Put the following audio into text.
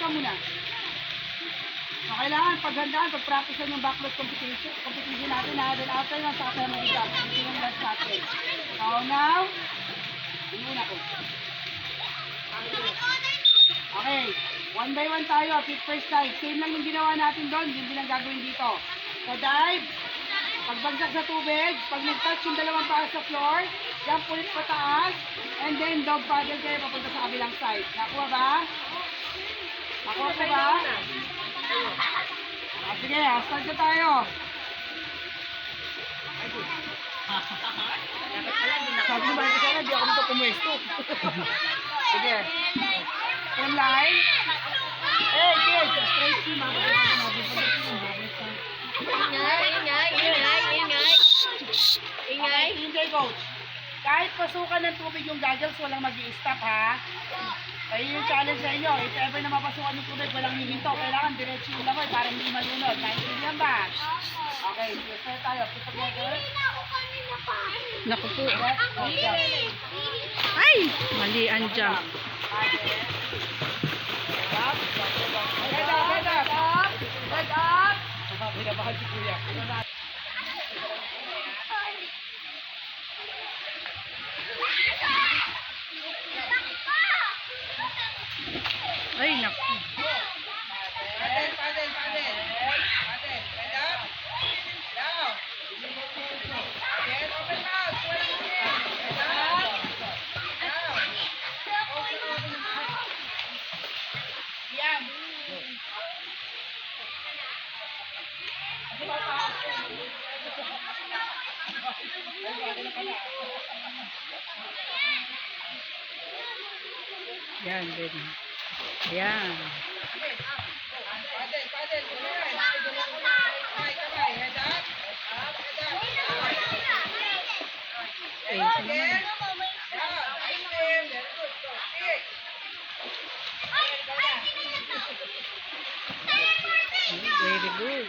ka muna. So, kailangan paghandaan, pag-practicean yung backlot competition natin ha. Then after na, saka tayo mag-exam. Ito yung last natin. So now, muna ko. Okay, one by one tayo. Pick first dive. Same lang yung ginawa natin doon, yun din ang gagawin dito. So dive, pagbagsak sa tubig, pag nag-touch yung dalawang paa sa floor, jump ulit pataas, and then dog paddle kayo papunta sa kabilang side. Nakuha ba? Nakuha po ba? Sige, start na tayo. Sabi mo ba ito sana, di ako dito pumwesto. Sige. Same line. Hey, kids, straight team. Ingay. Ingay, coach. Kahit pasukan ng tubig yung goggles, walang mag-i-stop ha. Ayun yung challenge sa inyo. If ever na mapasukan yung tubig, walang hihinto. Kailangan diretso yung lamay para hindi malunod. Naintindihan ba? Okay, sige, start tayo. Put together. Naku po. Ay! Mali ang jump. Head up, head up. Head up. Pinabahan si Kuya. Ay, naku. Paddle. Head up. Down. Get open mouth. Head up. Down. Open mouth. Yan. Yan, baby. Yan. Paddle. Kamay. Head up. Okay. Again. Down. Nice team. Very good. Go. Kick. Very good.